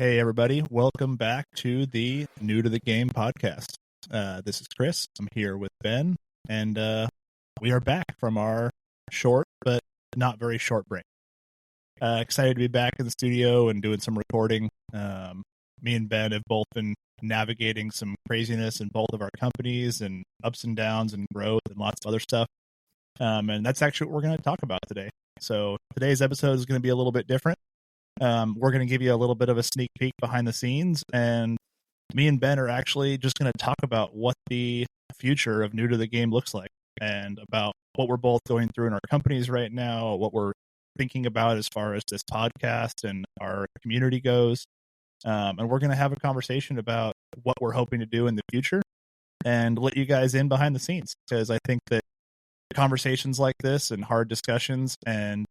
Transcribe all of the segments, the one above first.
Hey, everybody. Welcome back to the New to the Game podcast. This is Chris. I'm here with Ben, and we are back from our short but not very short break. Excited to be back in the studio and doing some recording. Me and Ben have both been navigating some craziness in both of our companies and ups and downs and growth and lots of other stuff. And that's actually what we're going to talk about today. So today's episode is going to be a little bit different. We're going to give you a little bit of a sneak peek behind the scenes, and me and Ben are actually just going to talk about what the future of New to the Game looks like and about what we're both going through in our companies right now, what we're thinking about as far as this podcast and our community goes. And we're going to have a conversation about what we're hoping to do in the future and let you guys in behind the scenes, because I think that conversations like this and hard discussions and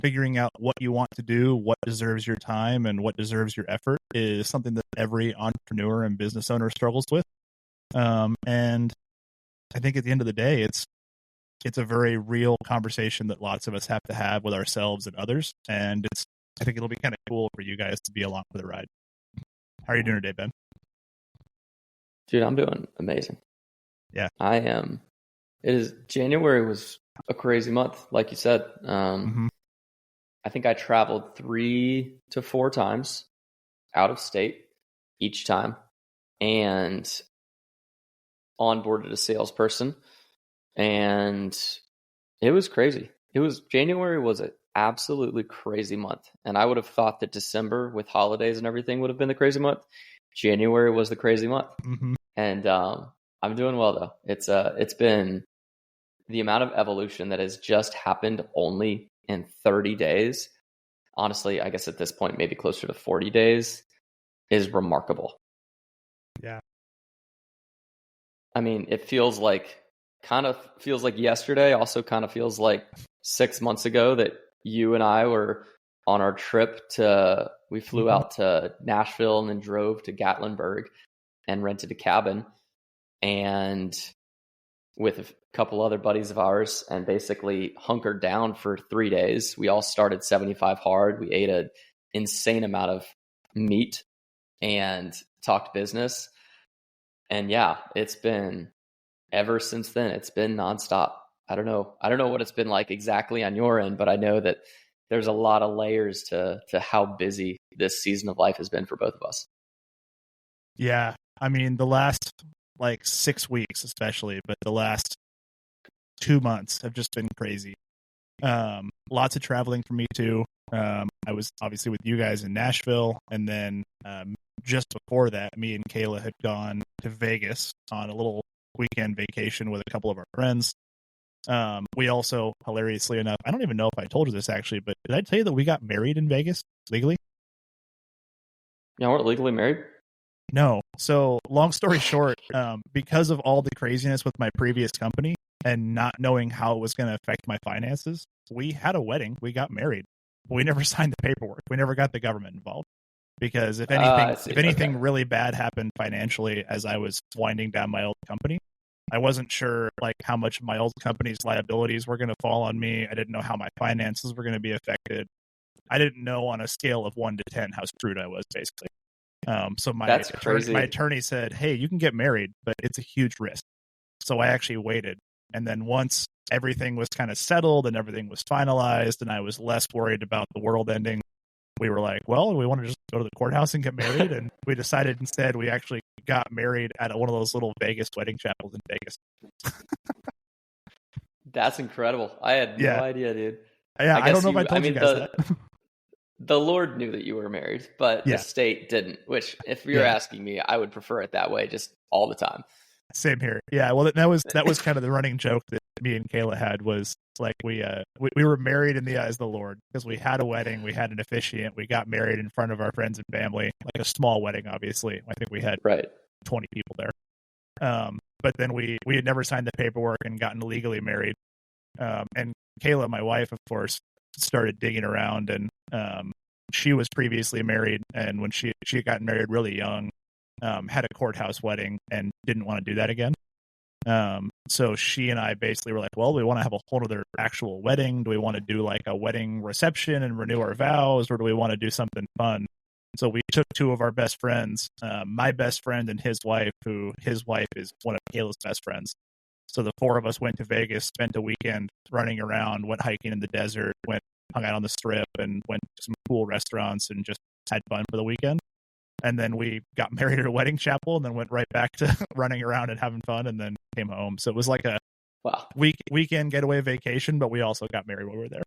figuring out what you want to do, what deserves your time, and what deserves your effort is something that every entrepreneur and business owner struggles with. And I think at the end of the day, it's a very real conversation that lots of us have to have with ourselves and others. And I think it'll be kind of cool for you guys to be along for the ride. How are you doing today, Ben? Dude, I'm doing amazing. Yeah. I am. January was a crazy month, like you said. I think I traveled 3 to 4 times out of state each time and onboarded a salesperson. And it was crazy. January was an absolutely crazy month. And I would have thought that December with holidays and everything would have been the crazy month. January was the crazy month. Mm-hmm. And I'm doing well, though. It's been the amount of evolution that has just happened only in 30 days, honestly, I guess at this point, maybe closer to 40 days, is remarkable. Yeah. I mean, it kind of feels like yesterday, also kind of feels like 6 months ago that you and I were on our trip we flew out to Nashville and then drove to Gatlinburg and rented a cabin and with a couple other buddies of ours and basically hunkered down for 3 days. We all started 75 hard. We ate an insane amount of meat and talked business. And yeah, it's been ever since then. It's been nonstop. I don't know what it's been like exactly on your end, but I know that there's a lot of layers to how busy this season of life has been for both of us. Yeah. I mean, the last 6 weeks especially, but the last 2 months have just been crazy. Lots of traveling for me too. I was obviously with you guys in Nashville, and then just before that, me and Kayla had gone to Vegas on a little weekend vacation with a couple of our friends. We also, hilariously enough, I don't even know if I told you this actually, but did I tell you that we got married in Vegas legally? Yeah, we're legally married. No. So long story short, because of all the craziness with my previous company and not knowing how it was going to affect my finances, we had a wedding. We got married. We never signed the paperwork. We never got the government involved because if anything really bad happened financially as I was winding down my old company, I wasn't sure how much my old company's liabilities were going to fall on me. I didn't know how my finances were going to be affected. I didn't know on a scale of 1 to 10 how screwed I was, basically. So my attorney said, hey, you can get married, but it's a huge risk. So I actually waited. And then once everything was kind of settled and everything was finalized and I was less worried about the world ending, we were like, well, we want to just go to the courthouse and get married. And we decided instead we actually got married at one of those little Vegas wedding chapels in Vegas. That's incredible. I had no idea, dude. Yeah, I don't know if I told you guys that. The Lord knew that you were married, but the state didn't, which if you're asking me, I would prefer it that way just all the time. Same here. Yeah, well, that was kind of the running joke that me and Kayla had was we were married in the eyes of the Lord because we had a wedding, we had an officiant, we got married in front of our friends and family, like a small wedding, obviously. I think we had 20 people there. But then we had never signed the paperwork and gotten legally married. And Kayla, my wife, of course, started digging around, and she was previously married, and when she had gotten married really young, had a courthouse wedding and didn't want to do that again. So she and I basically were like, well, we want to have a whole other actual wedding. Do we want to do a wedding reception and renew our vows, or do we want to do something fun? So we took two of our best friends, my best friend and his wife, who his wife is one of Kayla's best friends. So the four of us went to Vegas, spent a weekend running around, went hiking in the desert, hung out on the strip, and went to some cool restaurants and just had fun for the weekend. And then we got married at a wedding chapel and then went right back to running around and having fun and then came home. So it was like a weekend getaway vacation, but we also got married while we were there.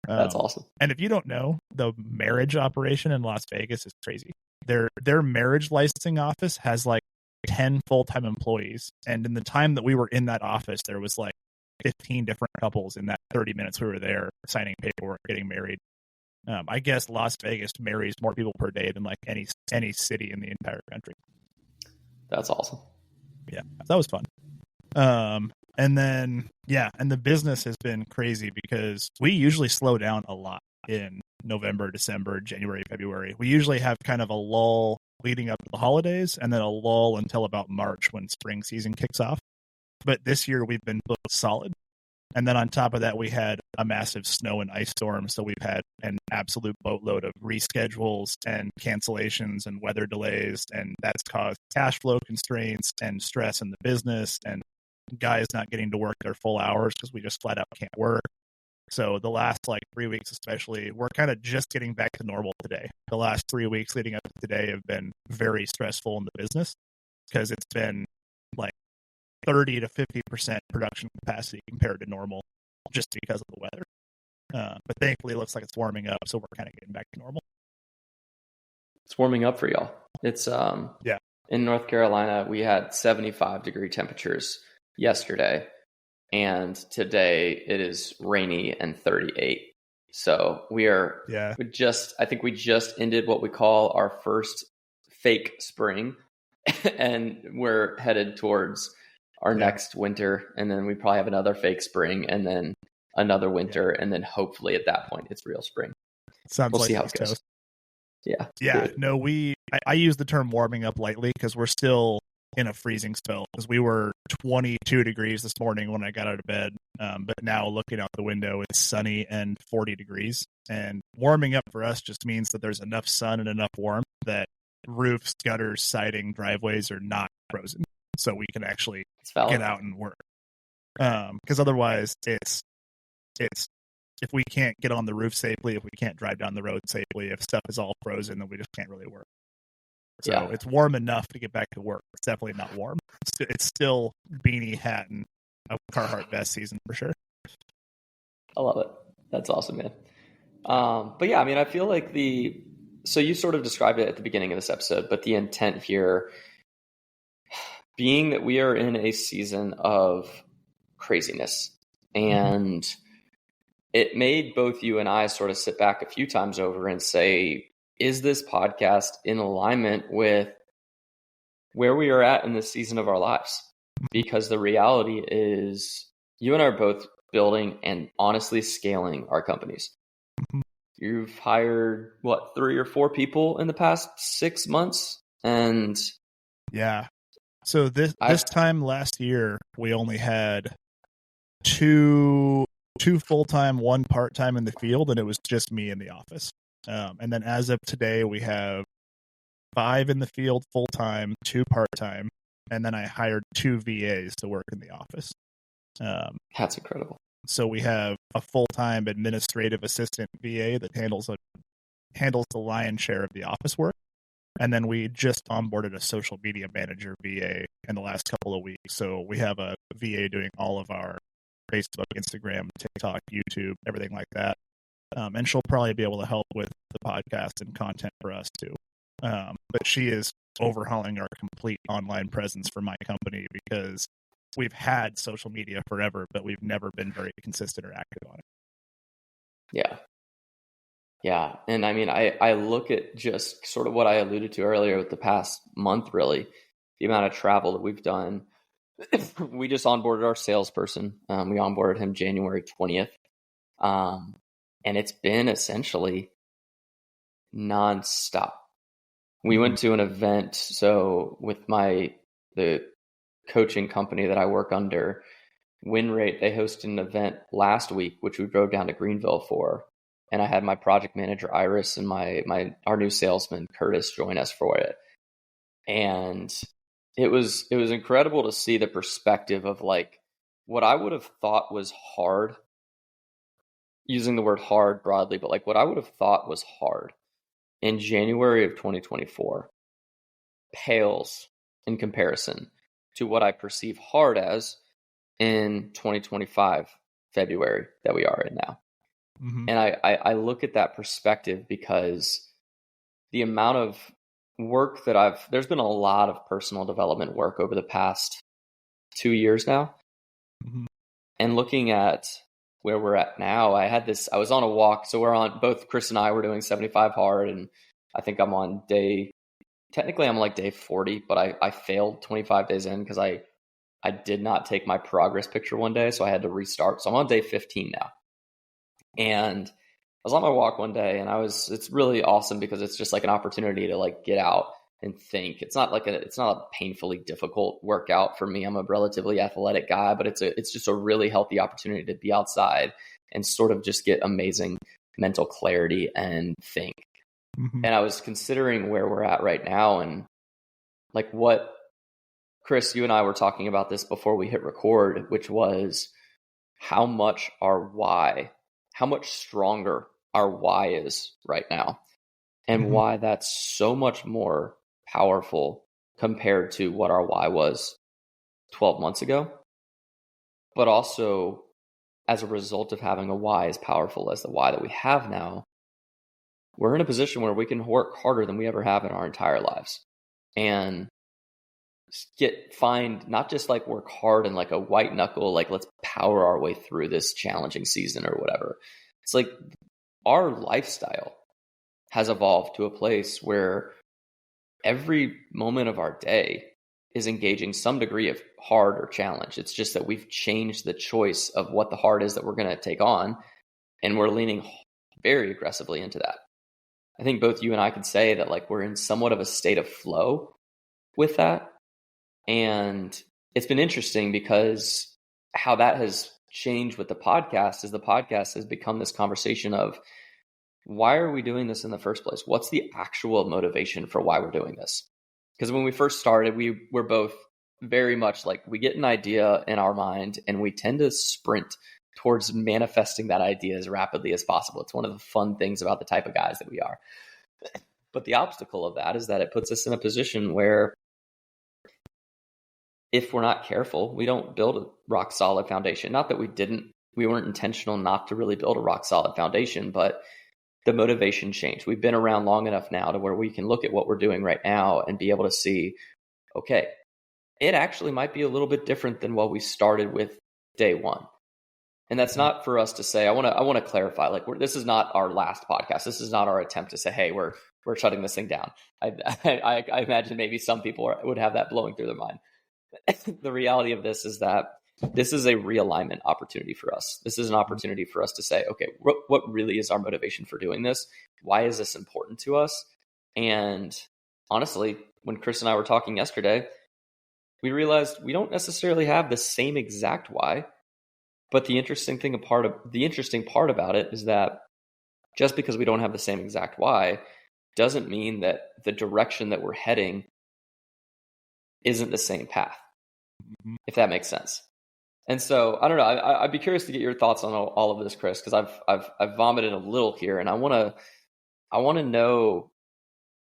That's awesome. And if you don't know, the marriage operation in Las Vegas is crazy. Their marriage licensing office has like 10 full-time employees. And in the time that we were in that office, there was like 15 different couples in that 30 minutes we were there signing paperwork, getting married. I guess Las Vegas marries more people per day than like any city in the entire country. That's awesome. Yeah, that was fun. And then, and the business has been crazy because we usually slow down a lot in November, December, January, February. We usually have kind of a lull leading up to the holidays and then a lull until about March when spring season kicks off. But this year we've been booked solid. And then on top of that, we had a massive snow and ice storm. So we've had an absolute boatload of reschedules and cancellations and weather delays. And that's caused cash flow constraints and stress in the business and guys not getting to work their full hours because we just flat out can't work. So the last like 3 weeks, especially, we're kind of just getting back to normal today. The last 3 weeks leading up to today have been very stressful in the business because it's been like 30 to 50% production capacity compared to normal just because of the weather. But thankfully, it looks like it's warming up, so we're kind of getting back to normal. It's warming up for y'all. It's in North Carolina, we had 75-degree temperatures yesterday, and today it is rainy and 38. So I think we just ended what we call our first fake spring, and we're headed towards our next winter, and then we probably have another fake spring, and then another winter, and then hopefully at that point it's real spring. We'll see how it goes. Yeah. Good. No, I use the term warming up lightly because we're still in a freezing spell because we were 22 degrees this morning when I got out of bed. But now looking out the window, it's sunny and 40 degrees. And warming up for us just means that there's enough sun and enough warmth that roofs, gutters, siding, driveways are not frozen. So we can actually get out and work. Because otherwise it's if we can't get on the roof safely, if we can't drive down the road safely, if stuff is all frozen, then we just can't really work. So it's warm enough to get back to work. It's definitely not warm. It's still beanie hat and a Carhartt vest season for sure. I love it. That's awesome, man. But yeah, I mean, I feel like so you sort of described it at the beginning of this episode, but the intent here being that we are in a season of craziness, and it made both you and I sort of sit back a few times over and say, is this podcast in alignment with where we are at in this season of our lives? Because the reality is you and I are both building and honestly scaling our companies. You've hired 3 or 4 people in the past 6 months, and so this time last year we only had two full-time, 1 part-time in the field, and it was just me in the office. And then as of today, we have 5 in the field full-time, 2 part-time, and then I hired 2 VAs to work in the office. That's incredible. So we have a full-time administrative assistant VA that handles the lion's share of the office work. And then we just onboarded a social media manager VA in the last couple of weeks. So we have a VA doing all of our Facebook, Instagram, TikTok, YouTube, everything like that. And she'll probably be able to help with the podcast and content for us too. But she is overhauling our complete online presence for my company because we've had social media forever, but we've never been very consistent or active on it. Yeah. And I mean, I look at just sort of what I alluded to earlier with the past month, really, the amount of travel that we've done. We just onboarded our salesperson. We onboarded him January 20th. And it's been essentially nonstop. We went to an event. So with the coaching company that I work under, WinRate, they hosted an event last week, which we drove down to Greenville for. and I had my project manager Iris and our new salesman Curtis join us for it. And it was incredible to see the perspective of like what I would have thought was hard, using the word hard broadly, but like what I would have thought was hard in January of 2024 pales in comparison to what I perceive hard as in 2025 February that we are in now. Mm-hmm. And I look at that perspective because the amount of work that there's been a lot of personal development work over the past 2 years now. Mm-hmm. And looking at where we're at now, I was on a walk. So both Chris and I were doing 75 hard, and I think I'm on technically I'm like day 40, but I failed 25 days in because I did not take my progress picture one day. So I had to restart. So I'm on day 15 now. And I was on my walk one day, and it's really awesome because it's just like an opportunity to like get out and think. It's not a painfully difficult workout for me. I'm a relatively athletic guy, but it's just a really healthy opportunity to be outside and sort of just get amazing mental clarity and think. Mm-hmm. And I was considering where we're at right now, and like what Chris, you and I were talking about this before we hit record, which was how much stronger our why is right now, and Mm-hmm. why that's so much more powerful compared to what our why was 12 months ago. But also, as a result of having a why as powerful as the why that we have now, we're in a position where we can work harder than we ever have in our entire lives, and find not just like work hard and like a white knuckle, like let's power our way through this challenging season or whatever. It's like our lifestyle has evolved to a place where every moment of our day is engaging some degree of hard or challenge. It's just that we've changed the choice of what the hard is that we're going to take on, and we're leaning very aggressively into that. I think both you and I could say that like we're in somewhat of a state of flow with that. And it's been interesting because how that has changed with the podcast is the podcast has become this conversation of why are we doing this in the first place? What's the actual motivation for why we're doing this? Because when we first started, we were both very much like we get an idea in our mind and we tend to sprint towards manifesting that idea as rapidly as possible. It's one of the fun things about the type of guys that we are. But the obstacle of that is that it puts us in a position where if we're not careful, we don't build a rock solid foundation. Not that we weren't intentional not to really build a rock solid foundation, but the motivation changed. We've been around long enough now to where we can look at what we're doing right now and be able to see, okay, it actually might be a little bit different than what we started with day one. And that's not for us to say, I want to clarify, like this is not our last podcast. This is not our attempt to say, hey, we're shutting this thing down. I imagine maybe some people would have that blowing through their mind. The reality of this is that this is a realignment opportunity for us. This is an opportunity for us to say, okay, what really is our motivation for doing this? Why is this important to us? And honestly, when Chris and I were talking yesterday, we realized we don't necessarily have the same exact why. But the interesting part about it is that just because we don't have the same exact why doesn't mean that the direction that we're heading isn't the same path, if that makes sense. And so I don't know. I'd be curious to get your thoughts on all of this, Chris, because I've vomited a little here, and I want to know,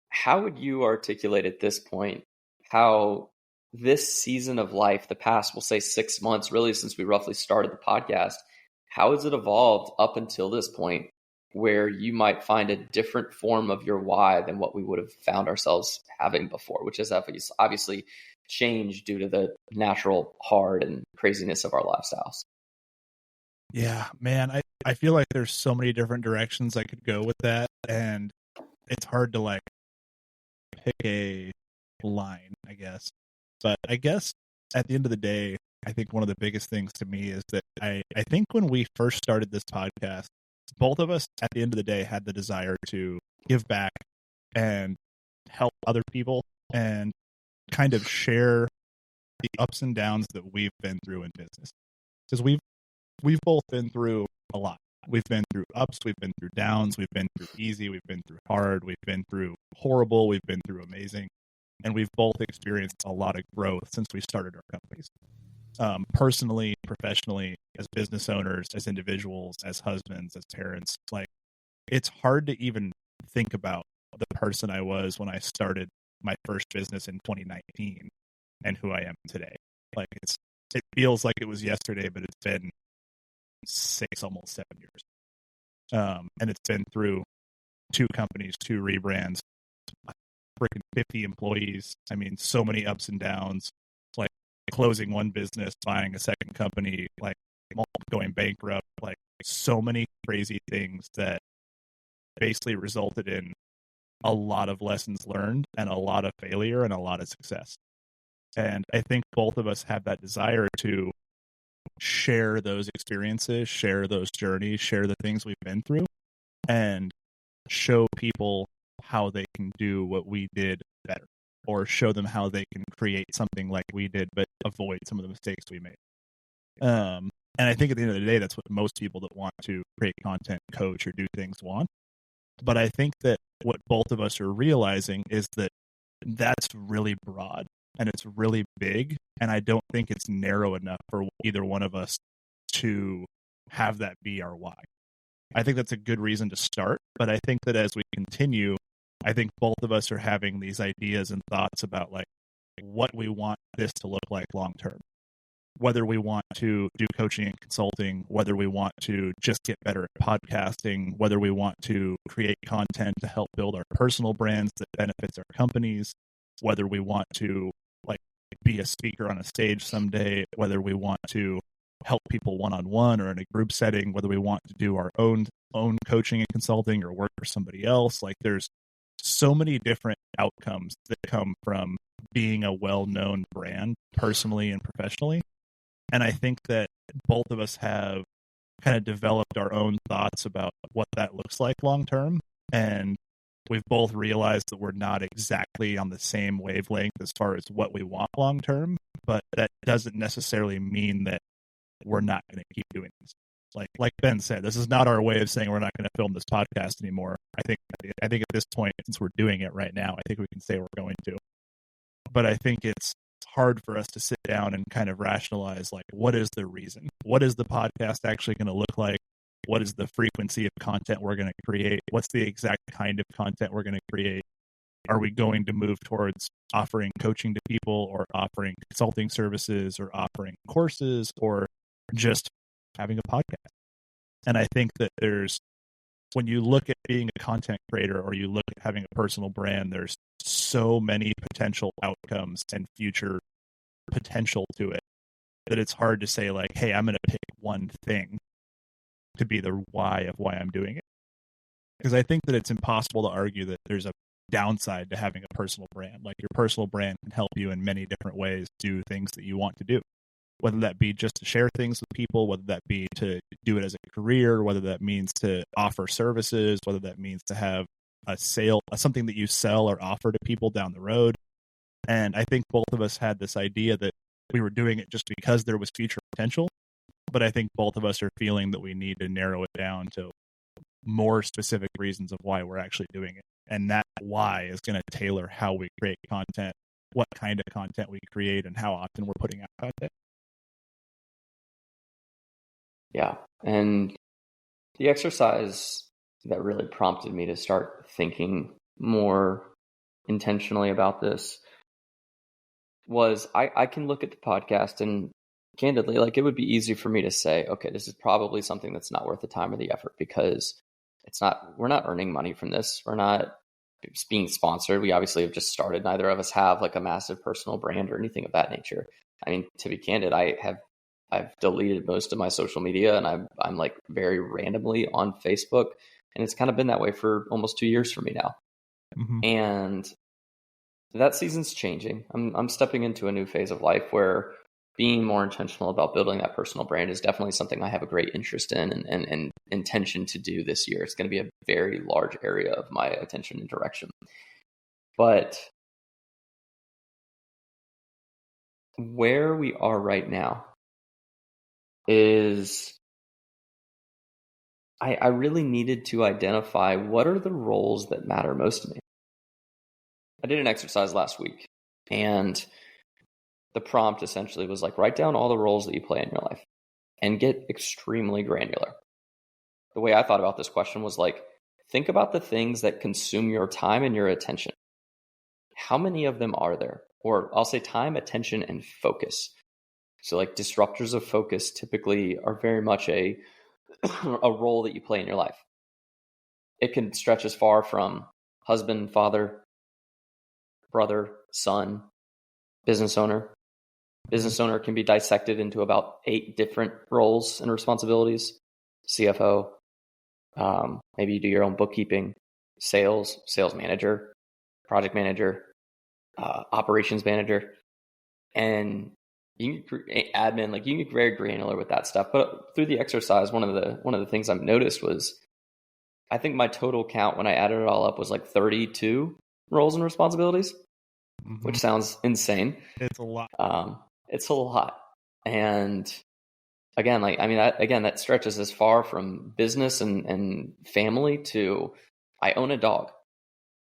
how would you articulate at this point how this season of life, the past, we'll say 6 months, really since we roughly started the podcast, how has it evolved up until this point where you might find a different form of your why than what we would have found ourselves having before, which has obviously changed due to the natural hard and craziness of our lifestyles? Yeah, man, I feel like there's so many different directions I could go with that, and it's hard to like pick a line, I guess. But I guess at the end of the day, I think one of the biggest things to me is that I think when we first started this podcast, both of us at the end of the day had the desire to give back and help other people and kind of share the ups and downs that we've been through in business. Because we've both been through a lot. We've been through ups, we've been through downs, we've been through easy, we've been through hard, we've been through horrible, we've been through amazing, and we've both experienced a lot of growth since we started our companies. Personally, professionally, as business owners, as individuals, as husbands, as parents, like it's hard to even think about the person I was when I started my first business in 2019 and who I am today. Like it feels like it was yesterday, but it's been 6, almost 7 years. And it's been through 2 companies, 2 rebrands, freaking 50 employees. I mean, so many ups and downs, like closing one business, buying a second company, like going bankrupt, like so many crazy things that basically resulted in a lot of lessons learned and a lot of failure and a lot of success. And I think both of us have that desire to share those experiences, share those journeys, share the things we've been through, and show people how they can do what we did better, or show them how they can create something like we did, but avoid some of the mistakes we made. And I think at the end of the day, that's what most people that want to create content, coach, or do things want. But I think that what both of us are realizing is that that's really broad and it's really big. And I don't think it's narrow enough for either one of us to have that be our why. I think that's a good reason to start. But I think that as we continue, I think both of us are having these ideas and thoughts about like what we want this to look like long term. Whether we want to do coaching and consulting, whether we want to just get better at podcasting, whether we want to create content to help build our personal brands that benefits our companies, whether we want to like be a speaker on a stage someday, whether we want to help people one-on-one or in a group setting, whether we want to do our own coaching and consulting or work for somebody else. Like there's so many different outcomes that come from being a well-known brand personally and professionally. And I think that both of us have kind of developed our own thoughts about what that looks like long term. And we've both realized that we're not exactly on the same wavelength as far as what we want long term, but that doesn't necessarily mean that we're not going to keep doing this. Like Ben said, this is not our way of saying we're not going to film this podcast anymore. I think at this point, since we're doing it right now, I think we can say we're going to. But I think it's hard for us to sit down and kind of rationalize, like, what is the reason? What is the podcast actually going to look like? What is the frequency of content we're going to create? What's the exact kind of content we're going to create? Are we going to move towards offering coaching to people or offering consulting services or offering courses or just having a podcast? And I think that when you look at being a content creator or you look at having a personal brand, there's so many potential outcomes and future potential to it that it's hard to say like, hey, I'm going to pick one thing to be the why of why I'm doing it. Because I think that it's impossible to argue that there's a downside to having a personal brand. Like your personal brand can help you in many different ways do things that you want to do, whether that be just to share things with people, whether that be to do it as a career, whether that means to offer services, whether that means to have a sale, something that you sell or offer to people down the road. And I think both of us had this idea that we were doing it just because there was future potential. But I think both of us are feeling that we need to narrow it down to more specific reasons of why we're actually doing it. And that why is going to tailor how we create content, what kind of content we create, and how often we're putting out content. Yeah. And the exercise that really prompted me to start thinking more intentionally about this was I can look at the podcast and candidly, like it would be easy for me to say, okay, this is probably something that's not worth the time or the effort because we're not earning money from this. We're not being sponsored. We obviously have just started. Neither of us have like a massive personal brand or anything of that nature. I mean, to be candid, I've deleted most of my social media and I'm like very randomly on Facebook. And it's kind of been that way for almost 2 years for me now. Mm-hmm. And that season's changing. I'm stepping into a new phase of life where being more intentional about building that personal brand is definitely something I have a great interest in and intention to do this year. It's going to be a very large area of my attention and direction. But where we are right now is I really needed to identify what are the roles that matter most to me. I did an exercise last week, and the prompt essentially was like, write down all the roles that you play in your life and get extremely granular. The way I thought about this question was like, think about the things that consume your time and your attention. How many of them are there? Or I'll say time, attention, and focus. So like disruptors of focus typically are very much a role that you play in your life. It can stretch as far from husband, father, brother, son, business owner. Business owner can be dissected into about 8 different roles and responsibilities. CFO, maybe you do your own bookkeeping, sales manager, project manager, operations manager, and you can admin. Like you can get very granular with that stuff. But through the exercise, one of the things I've noticed was, I think my total count when I added it all up was like 32 roles and responsibilities, which sounds insane. It's a lot. It's a lot, and again, that stretches as far from business and family to, I own a dog.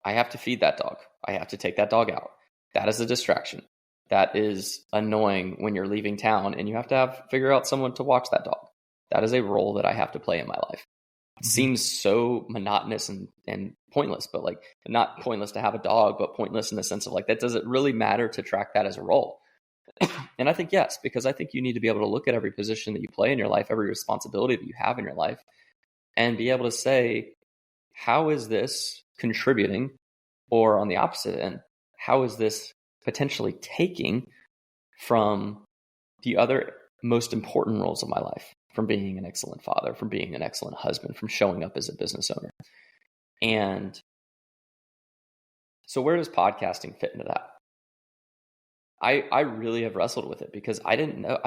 I have to feed that dog. I have to take that dog out. That is a distraction. That is annoying when you're leaving town and you have to figure out someone to watch that dog. That is a role that I have to play in my life. It seems so monotonous and pointless, but like not pointless to have a dog, but pointless in the sense of like, that does it really matter to track that as a role? And I think yes, because I think you need to be able to look at every position that you play in your life, every responsibility that you have in your life, and be able to say, how is this contributing? Or on the opposite end, how is this potentially taking from the other most important roles of my life, from being an excellent father, from being an excellent husband, from showing up as a business owner? And so where does podcasting fit into that? I really have wrestled with it because I didn't know,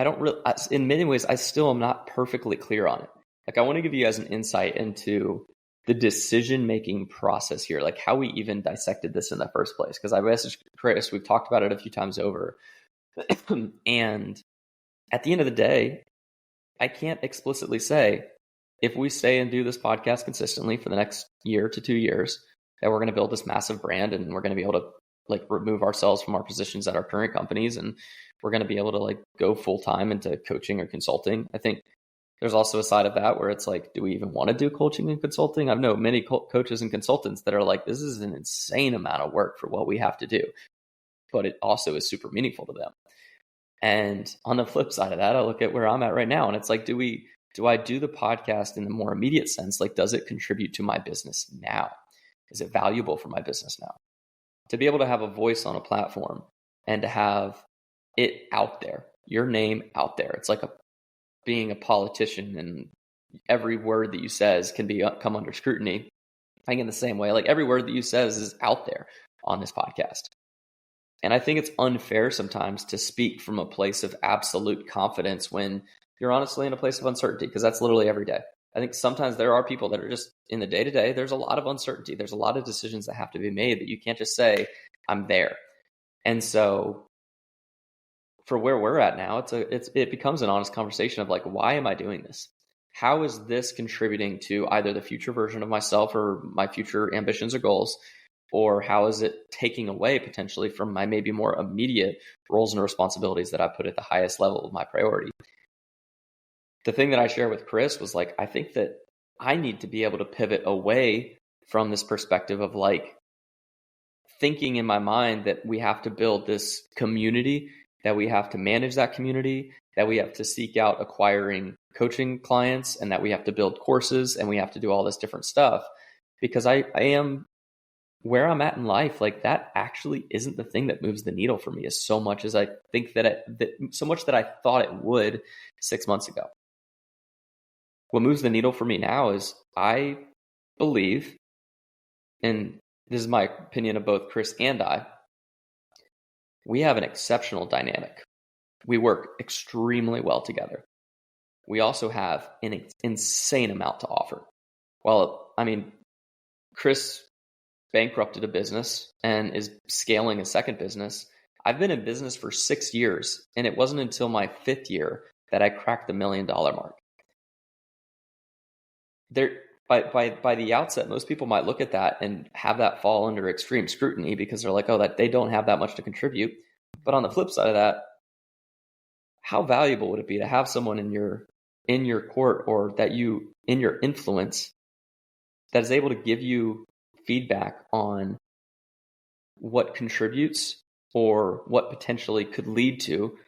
in many ways, I still am not perfectly clear on it. Like I want to give you guys an insight into the decision-making process here, like how we even dissected this in the first place. Because I messaged Chris, we've talked about it a few times over. And at the end of the day, I can't explicitly say, if we stay and do this podcast consistently for the next year to 2 years, that we're going to build this massive brand and we're going to be able to like remove ourselves from our positions at our current companies, and we're going to be able to like go full time into coaching or consulting. I think there's also a side of that where it's like, do we even want to do coaching and consulting? I've known many coaches and consultants that are like, this is an insane amount of work for what we have to do, but it also is super meaningful to them. And on the flip side of that, I look at where I'm at right now, and it's like, do I do the podcast in the more immediate sense? Like, does it contribute to my business now? Is it valuable for my business now? To be able to have a voice on a platform and to have it out there, your name out there. It's like being a politician, and every word that you says can come under scrutiny. I think in the same way, like every word that you says is out there on this podcast. And I think it's unfair sometimes to speak from a place of absolute confidence when you're honestly in a place of uncertainty, because that's literally every day. I think sometimes there are people that are just in the day-to-day, there's a lot of uncertainty. There's a lot of decisions that have to be made that you can't just say, I'm there. And so for where we're at now, it becomes an honest conversation of like, why am I doing this? How is this contributing to either the future version of myself or my future ambitions or goals? Or how is it taking away potentially from my maybe more immediate roles and responsibilities that I put at the highest level of my priority? The thing that I share with Chris was like, I think that I need to be able to pivot away from this perspective of like thinking in my mind that we have to build this community, that we have to manage that community, that we have to seek out acquiring coaching clients, and that we have to build courses and we have to do all this different stuff. Because I am where I'm at in life, like that actually isn't the thing that moves the needle for me as so much as I think so much that I thought it would 6 months ago. What moves the needle for me now is I believe, and this is my opinion of both Chris and I, we have an exceptional dynamic. We work extremely well together. We also have an insane amount to offer. Well, I mean, Chris bankrupted a business and is scaling a second business. I've been in business for 6 years, and it wasn't until my 5th year that I cracked the $1 million mark. there by the outset, most people might look at that and have that fall under extreme scrutiny because they're like, oh, that they don't have that much to contribute. But on the flip side of that, how valuable would it be to have someone in your court or that you in your influence that is able to give you feedback on what contributes or what potentially could lead to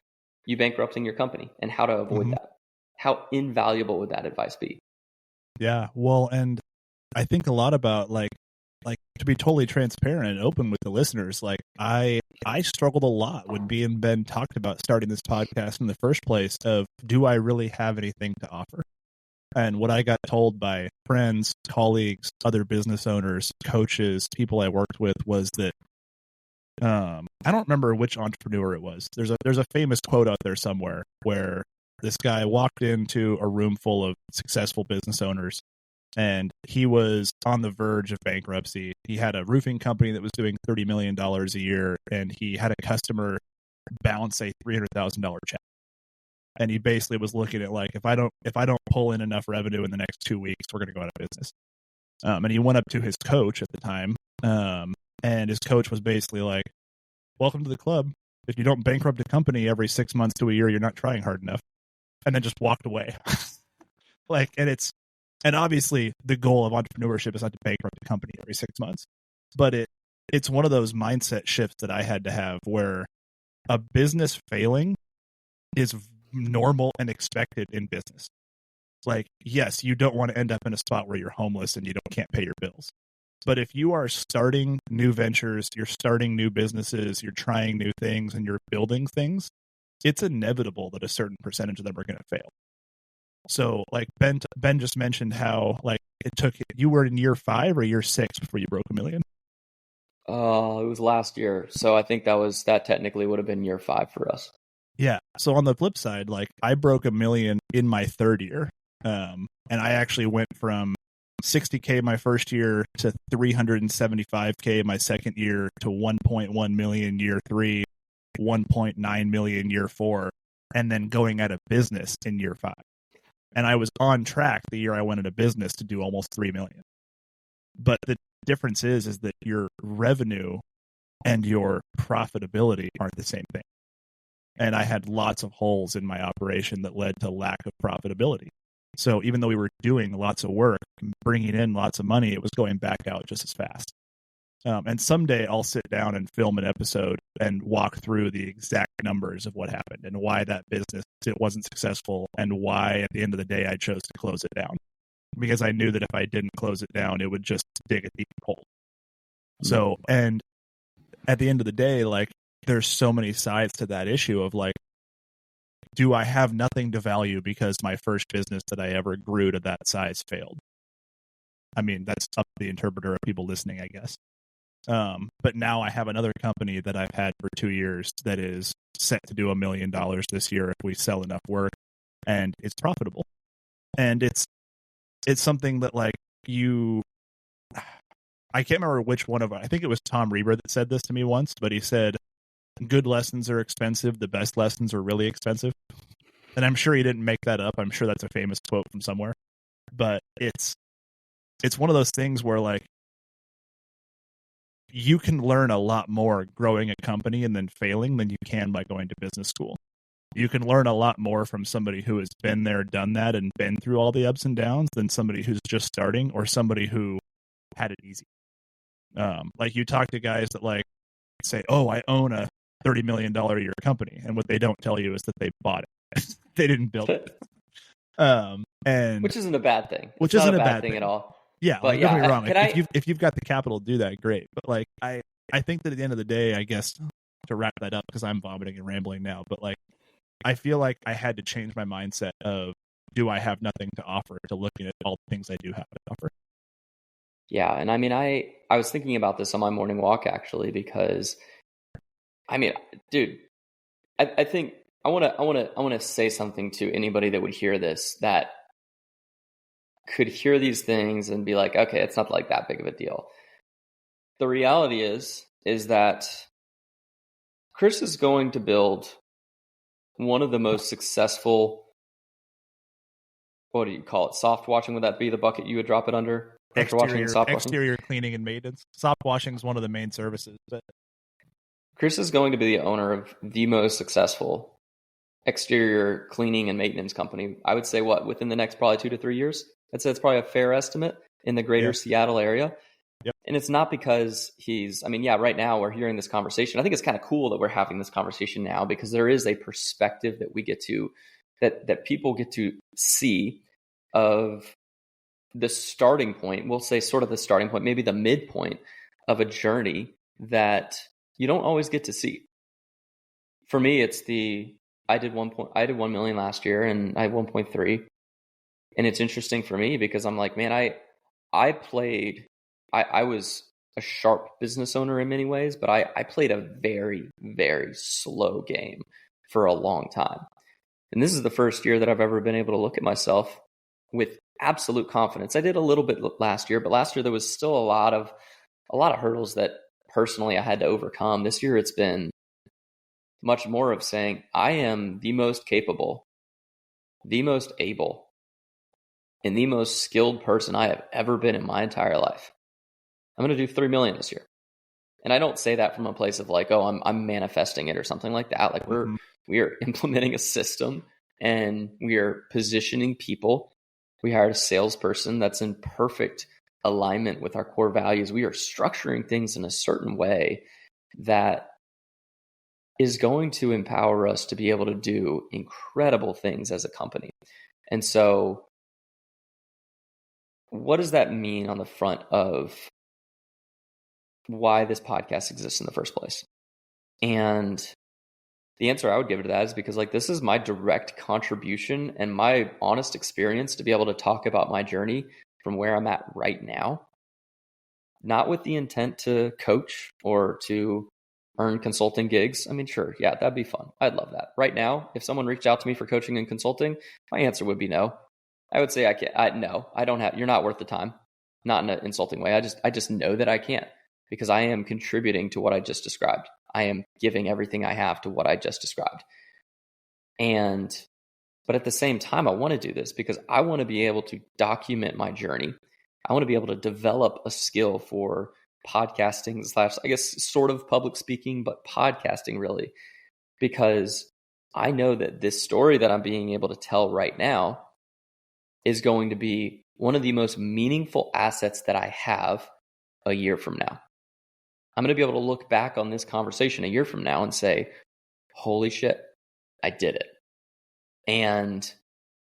you bankrupting your company and how to avoid that? How invaluable would that advice be? Yeah, well, and I think a lot about like to be totally transparent and open with the listeners, like I struggled a lot when me and Ben talked about starting this podcast in the first place of, do I really have anything to offer? And what I got told by friends, colleagues, other business owners, coaches, people I worked with was that I don't remember which entrepreneur it was. There's a famous quote out there somewhere where this guy walked into a room full of successful business owners and he was on the verge of bankruptcy. He had a roofing company that was doing $30 million a year, and he had a customer bounce a $300,000 check. And he basically was looking at like, if I don't pull in enough revenue in the next 2 weeks, we're going to go out of business. And he went up to his coach at the time, and his coach was basically like, welcome to the club. If you don't bankrupt a company every 6 months to a year, you're not trying hard enough. And then just walked away. And obviously the goal of entrepreneurship is not to bankrupt a company every 6 months, but it's one of those mindset shifts that I had to have where a business failing is normal and expected in business. Like, yes, you don't want to end up in a spot where you're homeless and can't pay your bills. But if you are starting new ventures, you're starting new businesses, you're trying new things, and you're building things, it's inevitable that a certain percentage of them are going to fail. So like Ben just mentioned how like it took, you were in year 5 or year 6 before you broke $1 million? It was last year. So I think that technically would have been year 5 for us. Yeah. So on the flip side, like I broke $1 million in my 3rd year. And I actually went from $60K my first year to $375K my second year to $1.1 million year 3, $1.9 million year 4, and then going out of business in year 5. And I was on track the year I went into business to do almost $3 million. But the difference is that your revenue and your profitability aren't the same thing. And I had lots of holes in my operation that led to lack of profitability. So even though we were doing lots of work, bringing in lots of money, it was going back out just as fast. And someday I'll sit down and film an episode and walk through the exact numbers of what happened and why that business it wasn't successful and why at the end of the day I chose to close it down. Because I knew that if I didn't close it down, it would just dig a deep hole. So, and at the end of the day, like there's so many sides to that issue of like, do I have nothing to value because my first business that I ever grew to that size failed? I mean, that's up to the interpreter of people listening, I guess. But now I have another company that I've had for 2 years that is set to do $1 million this year if we sell enough work, and it's profitable. And it's something that like I can't remember which one of, I think it was Tom Reber that said this to me once, but he said, good lessons are expensive. The best lessons are really expensive. And I'm sure he didn't make that up. I'm sure that's a famous quote from somewhere, but it's one of those things where like, you can learn a lot more growing a company and then failing than you can by going to business school. You can learn a lot more from somebody who has been there, done that, and been through all the ups and downs than somebody who's just starting or somebody who had it easy. Like you talk to guys that like say, oh, I own a $30 million a year company. And what they don't tell you is that they bought it. They didn't build it. And which isn't a bad thing. Which isn't a bad thing at all. Yeah, but like, don't get me wrong. If you've got the capital to do that, great. But like, I think that at the end of the day, I guess to wrap that up because I'm vomiting and rambling now. But like, I feel like I had to change my mindset of, do I have nothing to offer, to looking at all the things I do have to offer. Yeah, and I mean, I was thinking about this on my morning walk actually because, I mean, dude, I think I want to say something to anybody that would hear this that could hear these things and be like, okay, it's not like that big of a deal. The reality is that Chris is going to build one of the most successful what do you call it? Soft washing? Would that be the bucket you would drop it under? Exterior cleaning and maintenance. Soft washing is one of the main services. But Chris is going to be the owner of the most successful exterior cleaning and maintenance company. I would say within the next probably 2 to 3 years. I'd say it's probably a fair estimate in the greater Seattle area. Yep. And it's not because right now we're hearing this conversation. I think it's kind of cool that we're having this conversation now because there is a perspective that we get to, that people get to see of the starting point. We'll say sort of the starting point, maybe the midpoint of a journey that you don't always get to see. For me, it's I did 1 million last year and I had 1.3. And it's interesting for me because I'm like, man, I was a sharp business owner in many ways, but I played a very, very slow game for a long time. And this is the first year that I've ever been able to look at myself with absolute confidence. I did a little bit last year, but last year there was still a lot of hurdles that personally I had to overcome. This year it's been much more of saying, I am the most capable, the most able, and the most skilled person I have ever been in my entire life. I'm going to do 3 million this year. And I don't say that from a place of like, oh, I'm manifesting it or something like that. Like we are implementing a system and we are positioning people. We hired a salesperson that's in perfect alignment with our core values. We are structuring things in a certain way that is going to empower us to be able to do incredible things as a company. And so what does that mean on the front of why this podcast exists in the first place? And the answer I would give to that is because like this is my direct contribution and my honest experience to be able to talk about my journey from where I'm at right now, not with the intent to coach or to earn consulting gigs. I mean, sure, yeah, that'd be fun. I'd love that. Right now, if someone reached out to me for coaching and consulting, my answer would be no. I would say no, I don't have, you're not worth the time. Not in an insulting way. I just know that I can't because I am contributing to what I just described. I am giving everything I have to what I just described. But at the same time, I want to do this because I want to be able to document my journey. I want to be able to develop a skill for podcasting / I guess sort of public speaking, but podcasting really, because I know that this story that I'm being able to tell right now is going to be one of the most meaningful assets that I have a year from now. I'm going to be able to look back on this conversation a year from now and say, holy shit, I did it. And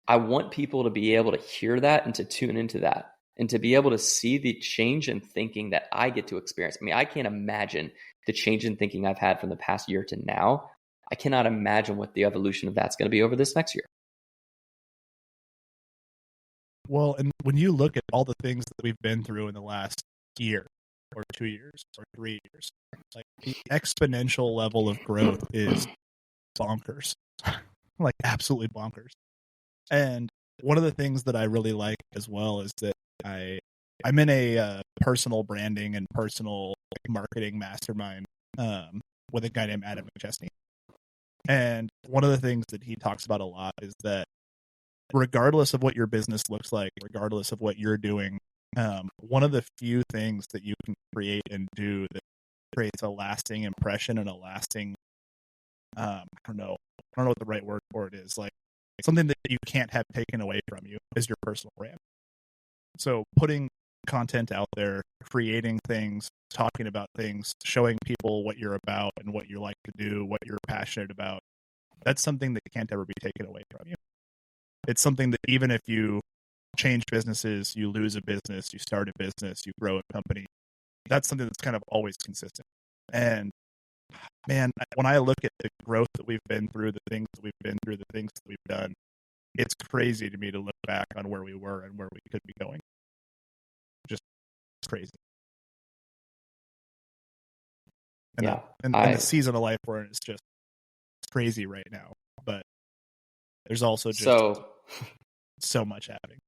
I want people to be able to hear that and to tune into that and to be able to see the change in thinking that I get to experience. I mean, I can't imagine the change in thinking I've had from the past year to now. I cannot imagine what the evolution of that's going to be over this next year. Well, and when you look at all the things that we've been through in the last year or 2 years or 3 years, like the exponential level of growth is bonkers, like absolutely bonkers. And one of the things that I really like as well is that I'm in a personal branding and personal marketing mastermind with a guy named Adam McChesney. And one of the things that he talks about a lot is that regardless of what your business looks like, regardless of what you're doing, one of the few things that you can create and do that creates a lasting impression and a lasting, I don't know what the right word for it is, like something that you can't have taken away from you is your personal brand. So putting content out there, creating things, talking about things, showing people what you're about and what you like to do, what you're passionate about, that's something that can't ever be taken away from you. It's something that even if you change businesses, you lose a business, you start a business, you grow a company, that's something that's kind of always consistent. And man, when I look at the growth that we've been through, the things that we've been through, the things that we've done, it's crazy to me to look back on where we were and where we could be going. Just crazy. And, yeah, and the season of life we're in is just crazy right now. But there's also just so much happening.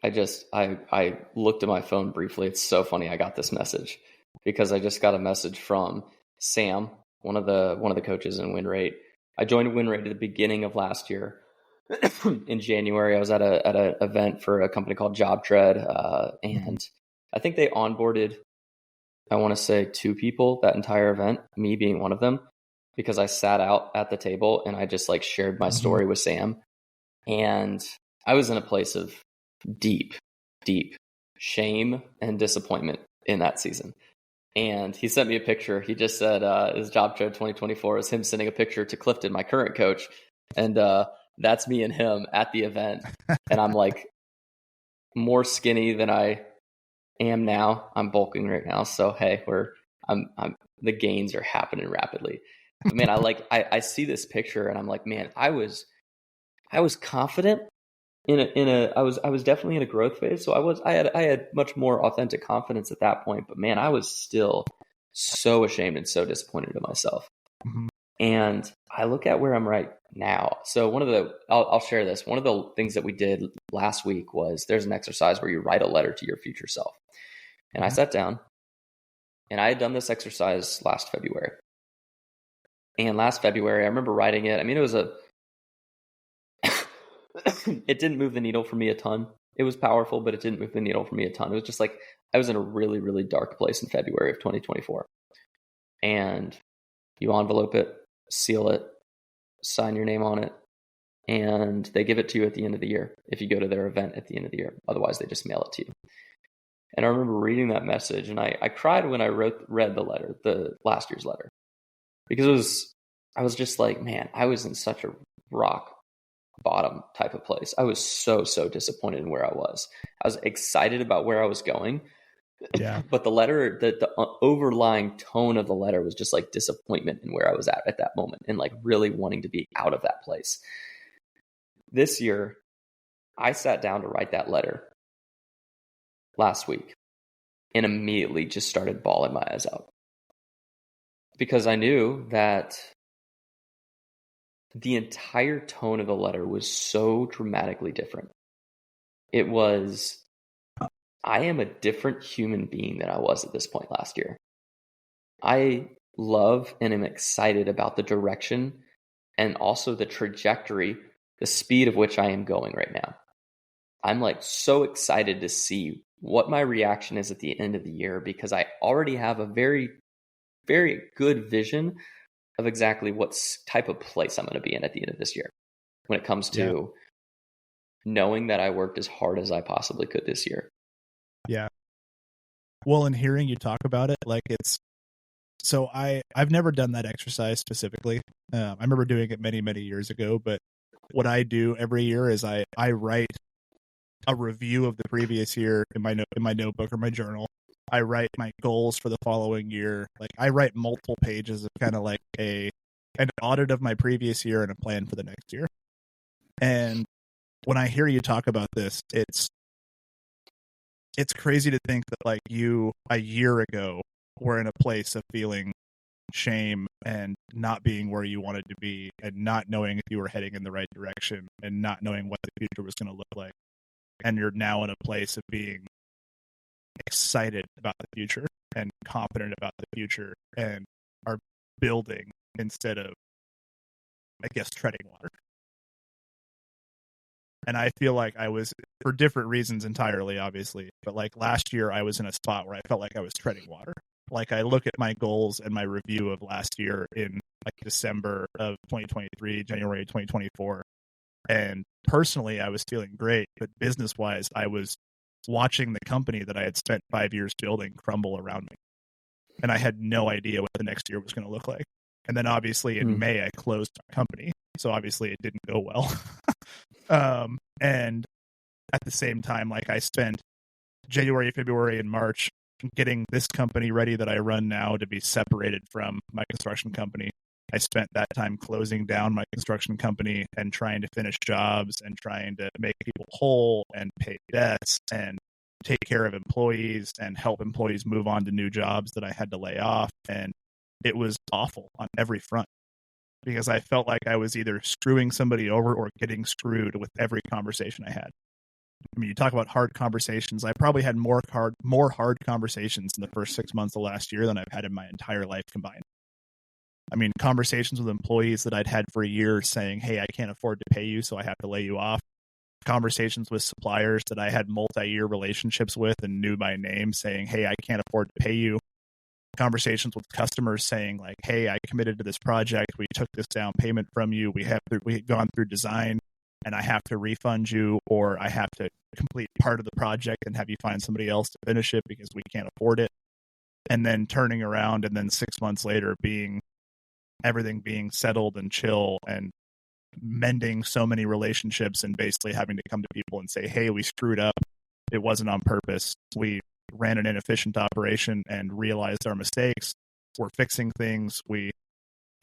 I looked at my phone briefly. It's so funny. I got this message because I just got a message from Sam, one of the coaches in WinRate. I joined WinRate at the beginning of last year. in January, I was at a event for a company called JobTread, and I think they onboarded, I want to say 2 people that entire event, me being one of them, because I sat out at the table and I just like shared my story with Sam. And I was in a place of deep, deep shame and disappointment in that season. And he sent me a picture. He just said his JobTread 2024 is him sending a picture to Clifton, my current coach. And that's me and him at the event. And I'm like more skinny than I am now. I'm bulking right now. So, hey, I'm the gains are happening rapidly. But man, I see this picture and I'm like, man, I was confident I was definitely in a growth phase. So I had much more authentic confidence at that point, but man, I was still so ashamed and so disappointed in myself. And I look at where I'm right now. So I'll share this. One of the things that we did last week was there's an exercise where you write a letter to your future self. And I sat down and I had done this exercise last February. And last February, I remember writing it. I mean, it didn't move the needle for me a ton. It was powerful, but it didn't move the needle for me a ton. It was just like I was in a really, really dark place in February of 2024. And you envelope it, seal it, sign your name on it, and they give it to you at the end of the year if you go to their event at the end of the year. Otherwise, they just mail it to you. And I remember reading that message, and I cried when I read the letter, the last year's letter, because I was just like, man, I was in such a rock bottom type of place. I was so disappointed in where I was. I was excited about where I was going. Yeah. But the letter, the overlying tone of the letter was just like disappointment in where I was at that moment and like really wanting to be out of that place. This year, I sat down to write that letter last week and immediately just started bawling my eyes out because I knew that the entire tone of the letter was so dramatically different. It was, I am a different human being than I was at this point last year. I love and am excited about the direction and also the trajectory, the speed of which I am going right now. I'm like so excited to see what my reaction is at the end of the year because I already have a very, very good vision of exactly what type of place I'm going to be in at the end of this year when it comes to knowing that I worked as hard as I possibly could this year. Yeah. Well, and hearing you talk about it, like so I've never done that exercise specifically. I remember doing it many, many years ago, but what I do every year is I write a review of the previous year in my notebook or my journal. I write my goals for the following year. Like I write multiple pages of kind of like an audit of my previous year and a plan for the next year. And when I hear you talk about this, it's crazy to think that like you a year ago were in a place of feeling shame and not being where you wanted to be and not knowing if you were heading in the right direction and not knowing what the future was going to look like. And you're now in a place of being excited about the future and confident about the future and are building instead of, I guess, treading water. And I feel like I was, for different reasons entirely, obviously, but like last year I was in a spot where I felt like I was treading water. Like I look at my goals and my review of last year in like December of 2023, January 2024. And personally, I was feeling great, but business-wise, I was watching the company that I had spent 5 years building crumble around me. And I had no idea what the next year was going to look like. And then obviously in May, I closed my company. So obviously it didn't go well. And at the same time, like I spent January, February, and March getting this company ready that I run now to be separated from my construction company. I spent that time closing down my construction company and trying to finish jobs and trying to make people whole and pay debts and take care of employees and help employees move on to new jobs that I had to lay off. And it was awful on every front because I felt like I was either screwing somebody over or getting screwed with every conversation I had. I mean, you talk about hard conversations. I probably had more hard conversations in the first 6 months of last year than I've had in my entire life combined. I mean, conversations with employees that I'd had for years saying, hey, I can't afford to pay you, so I have to lay you off. Conversations with suppliers that I had multi-year relationships with and knew by name saying, hey, I can't afford to pay you. Conversations with customers saying like, hey, I committed to this project. We took this down payment from you. We had gone through design and I have to refund you, or I have to complete part of the project and have you find somebody else to finish it because we can't afford it. And then turning around and then 6 months later everything being settled and chill and mending so many relationships and basically having to come to people and say, hey, we screwed up. It wasn't on purpose. We ran an inefficient operation and realized our mistakes. We're fixing things. We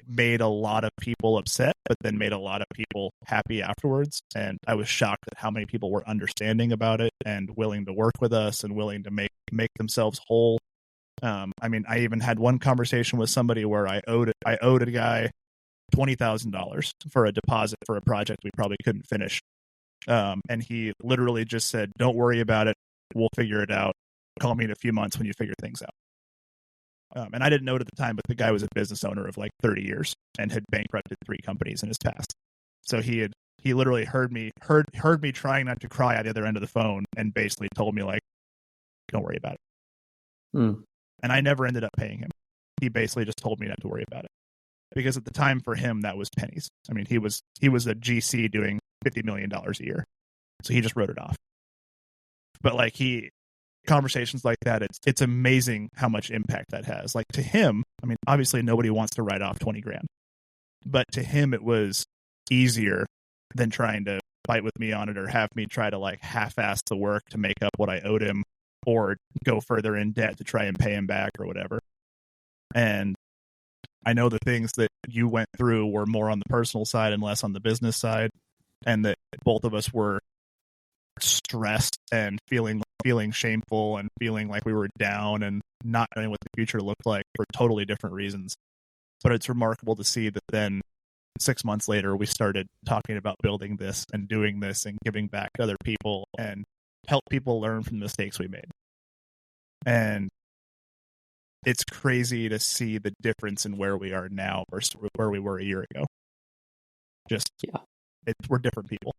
made a lot of people upset, but then made a lot of people happy afterwards. And I was shocked at how many people were understanding about it and willing to work with us and willing to make themselves whole. I mean, I even had one conversation with somebody where I owed a guy $20,000 for a deposit for a project we probably couldn't finish. And he literally just said, don't worry about it. We'll figure it out. Call me in a few months when you figure things out. And I didn't know it at the time, but the guy was a business owner of like 30 years and had bankrupted 3 companies in his past. So he literally heard me trying not to cry at the other end of the phone and basically told me like, don't worry about it. And I never ended up paying him. He basically just told me not to worry about it. Because at the time for him, that was pennies. I mean, he was a GC doing $50 million a year. So he just wrote it off. But like conversations like that, it's amazing how much impact that has. Like to him, I mean, obviously nobody wants to write off 20 grand. But to him, it was easier than trying to fight with me on it or have me try to like half-ass the work to make up what I owed him or go further in debt to try and pay him back or whatever. And I know the things that you went through were more on the personal side and less on the business side, and that both of us were stressed and feeling shameful and feeling like we were down and not knowing what the future looked like for totally different reasons. But it's remarkable to see that then 6 months later, we started talking about building this and doing this and giving back to other people and help people learn from the mistakes we made. And it's crazy to see the difference in where we are now versus where we were a year ago. Just, we're different people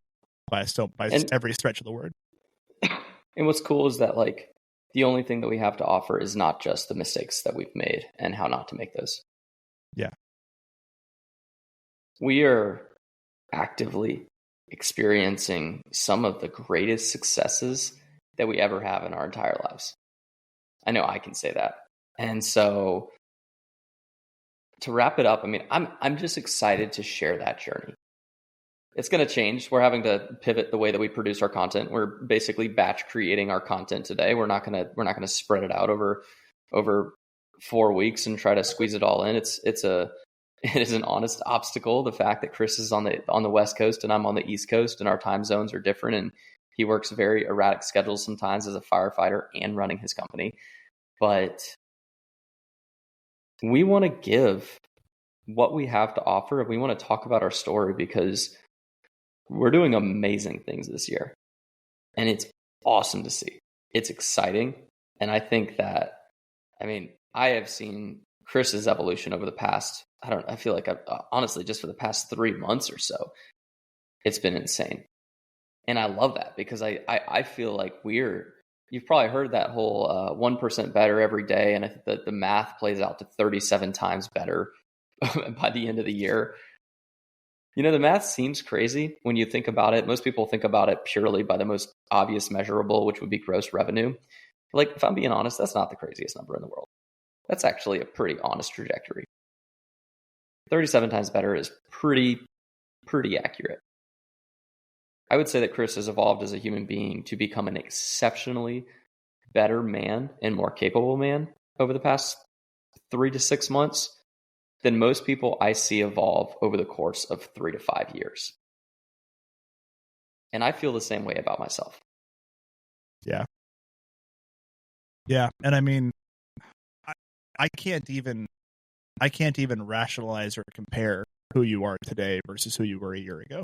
by every stretch of the word. And what's cool is that like the only thing that we have to offer is not just the mistakes that we've made and how not to make those. Yeah. We are actively experiencing some of the greatest successes that we ever have in our entire lives. I know I can say that. And so to wrap it up, I mean, I'm just excited to share that journey. It's going to change. We're having to pivot the way that we produce our content. We're basically batch creating our content today. We're not going to spread it out over 4 weeks and try to squeeze it all in. It is an honest obstacle. The fact that Chris is on the West Coast and I'm on the East Coast and our time zones are different, and he works very erratic schedules sometimes as a firefighter and running his company. But we want to give what we have to offer. We want to talk about our story because we're doing amazing things this year. And it's awesome to see. It's exciting. And I think that, I mean, I have seen Chris's evolution over the past, I feel like honestly, just for the past 3 months or so, it's been insane. And I love that because I feel like you've probably heard that whole 1% better every day. And I think that the math plays out to 37 times better by the end of the year. You know, the math seems crazy when you think about it. Most people think about it purely by the most obvious measurable, which would be gross revenue. Like, if I'm being honest, that's not the craziest number in the world. That's actually a pretty honest trajectory. 37 times better is pretty accurate. I would say that Chris has evolved as a human being to become an exceptionally better man and more capable man over the past 3 to 6 months than most people I see evolve over the course of 3 to 5 years. And I feel the same way about myself. Yeah. Yeah. And I mean, I can't even rationalize or compare who you are today versus who you were a year ago.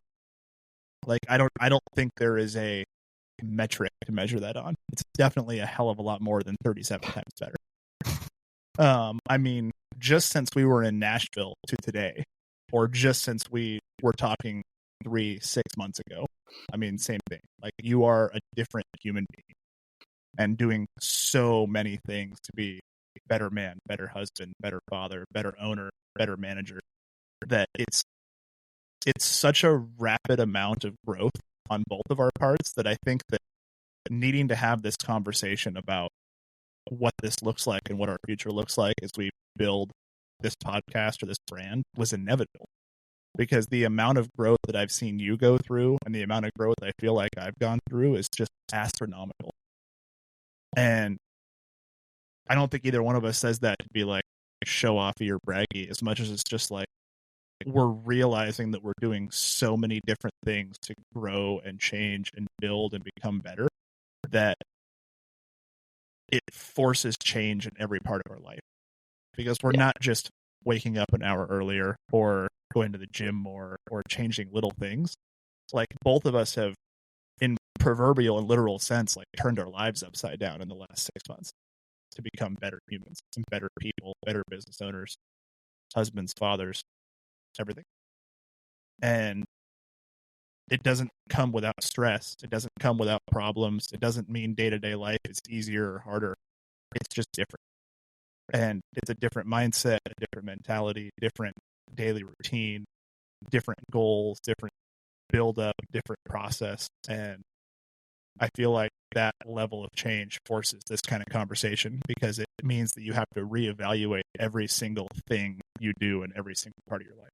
Like, I don't think there is a metric to measure that on. It's definitely a hell of a lot more than 37 times better. I mean, just since we were in Nashville to today, or just since we were talking 6 months ago. I mean, same thing. Like, you are a different human being and doing so many things to be a better man, better husband, better father, better owner, better manager, that it's such a rapid amount of growth on both of our parts that I think that needing to have this conversation about what this looks like and what our future looks like as we build this podcast or this brand was inevitable, because the amount of growth that I've seen you go through and the amount of growth I feel like I've gone through is just astronomical. And I don't think either one of us says that to be like show offy or braggy, as much as it's just like we're realizing that we're doing so many different things to grow and change and build and become better, that it forces change in every part of our life, because we're not just waking up an hour earlier or going to the gym more or changing little things. Like, both of us have, in proverbial and literal sense, like turned our lives upside down in the last 6 months to become better humans and better people, better business owners, husbands, fathers, everything. And it doesn't come without stress. It doesn't come without problems. It doesn't mean day-to-day life is easier or harder. It's just different. And it's a different mindset, a different mentality, different daily routine, different goals, different build-up, different process. And I feel like that level of change forces this kind of conversation, because it means that you have to reevaluate every single thing you do in every single part of your life.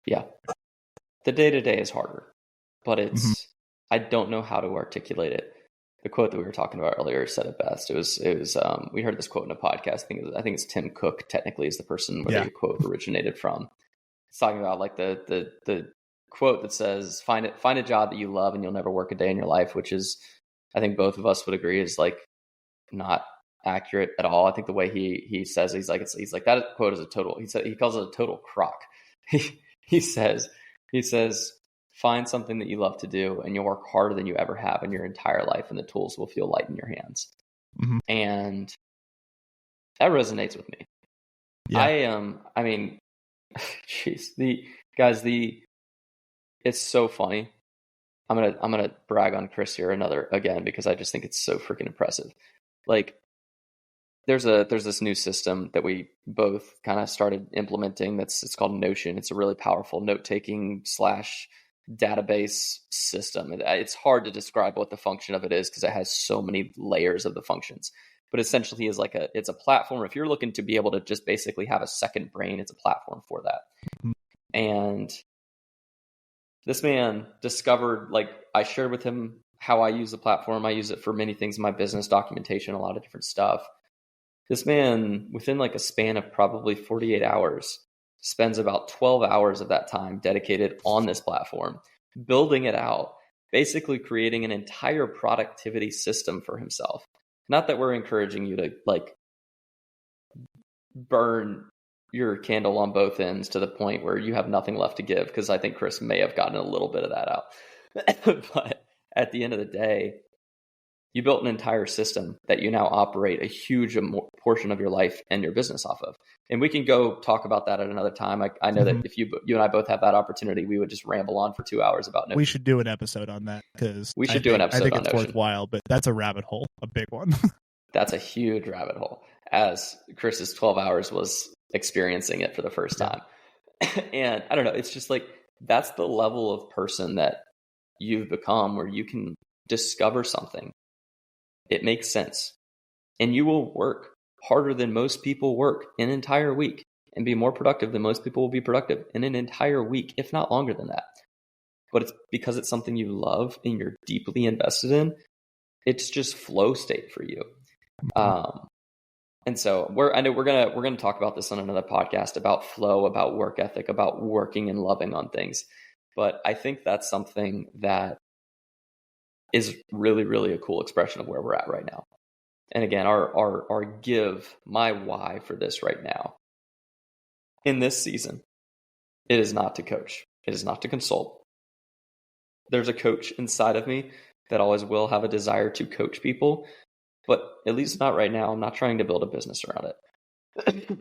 Yeah. The day-to-day is harder, but it's, I don't know how to articulate it. The quote that we were talking about earlier said it best. It was we heard this quote in a podcast. I think it's Tim Cook, technically, is the person where the quote originated from. It's talking about like the quote that says, find a job that you love and you'll never work a day in your life, which is, I think both of us would agree, is like not accurate at all. I think the way he says, he's like that quote is a total, he calls it a total crock. He says, find something that you love to do and you'll work harder than you ever have in your entire life, and the tools will feel light in your hands. And that resonates with me. Yeah. I mean, jeez, it's so funny. I'm gonna brag on Chris here again, because I just think it's so freaking impressive. Like, there's this new system that we both kind of started implementing. It's called Notion. It's a really powerful note-taking / database system. It's hard to describe what the function of it is, because it has so many layers of the functions. But essentially, it's a platform. If you're looking to be able to just basically have a second brain, it's a platform for that. And this man discovered, like, I shared with him how I use the platform. I use it for many things in my business, documentation, a lot of different stuff. This man, within like a span of probably 48 hours, spends about 12 hours of that time dedicated on this platform, building it out, basically creating an entire productivity system for himself. Not that we're encouraging you to like burn your candle on both ends to the point where you have nothing left to give, because I think Chris may have gotten a little bit of that out. But at the end of the day, you built an entire system that you now operate a huge portion of your life and your business off of. And we can go talk about that at another time. I know that if you and I both have that opportunity, we would just ramble on for 2 hours about Notion. We should do an episode on that, because I think it's worthwhile, but that's a rabbit hole, a big one. That's a huge rabbit hole, as Chris's 12 hours was experiencing it for the first time. And I don't know, it's just like, that's the level of person that you've become, where you can discover something. It makes sense. And you will work harder than most people work an entire week, and be more productive than most people will be productive in an entire week, if not longer than that. But it's because it's something you love and you're deeply invested in. It's just flow state for you. And so I know we're gonna talk about this on another podcast, about flow, about work ethic, about working and loving on things. But I think that's something that is really, really a cool expression of where we're at right now. And again, my why for this right now, in this season, it is not to coach. It is not to consult. There's a coach inside of me that always will have a desire to coach people, but at least not right now. I'm not trying to build a business around it.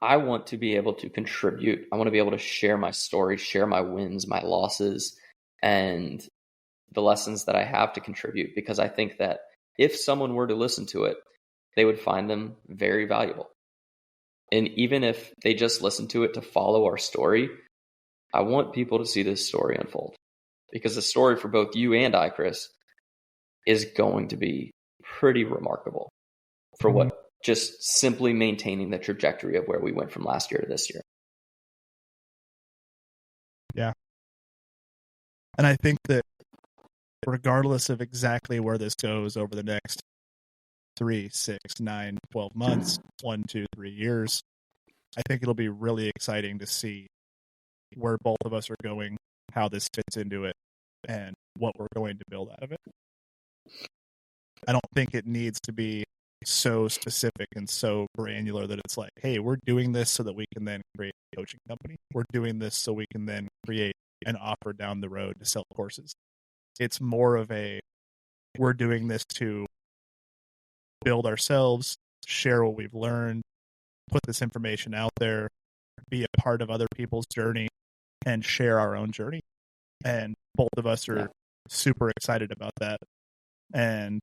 I want to be able to contribute. I want to be able to share my story, share my wins, my losses, and the lessons that I have to contribute, because I think that if someone were to listen to it, they would find them very valuable. And even if they just listen to it to follow our story, I want people to see this story unfold, because the story for both you and I, Chris, is going to be pretty remarkable for what just simply maintaining the trajectory of where we went from last year to this year. Yeah. And I think that regardless of exactly where this goes over the next 3, 6, 9, 12 months, 1, 2, 3 years, I think it'll be really exciting to see where both of us are going, how this fits into it, and what we're going to build out of it. I don't think it needs to be so specific and so granular that it's like, hey, we're doing this so that we can then create a coaching company. We're doing this so we can then create an offer down the road to sell courses. It's more of a, we're doing this to build ourselves, share what we've learned, put this information out there, be a part of other people's journey, and share our own journey. And both of us are super excited about that. And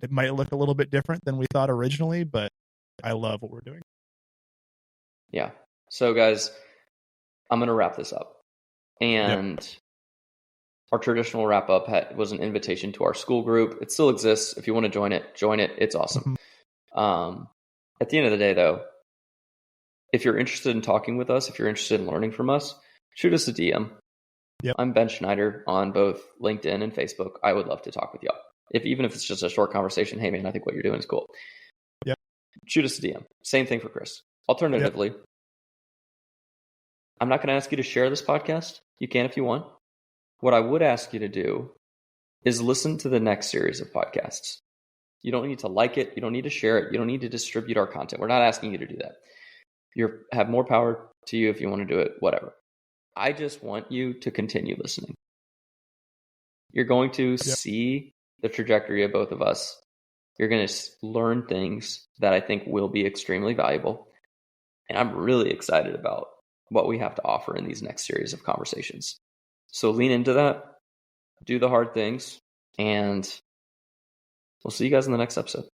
it might look a little bit different than we thought originally, but I love what we're doing. Yeah. So guys, I'm going to wrap this up. And our traditional wrap up was an invitation to our school group. It still exists. If you want to join it, join it. It's awesome. At the end of the day, though, if you're interested in talking with us, if you're interested in learning from us, shoot us a DM. I'm Ben Schneider on both LinkedIn and Facebook. I would love to talk with y'all. Even if it's just a short conversation, hey man, I think what you're doing is cool. Shoot us a DM. Same thing for Chris. Alternatively, I'm not going to ask you to share this podcast. You can if you want. What I would ask you to do is listen to the next series of podcasts. You don't need to like it. You don't need to share it. You don't need to distribute our content. We're not asking you to do that. You have more power to you if you want to do it, whatever. I just want you to continue listening. You're going to see the trajectory of both of us. You're going to learn things that I think will be extremely valuable. And I'm really excited about what we have to offer in these next series of conversations. So lean into that, do the hard things, and we'll see you guys in the next episode.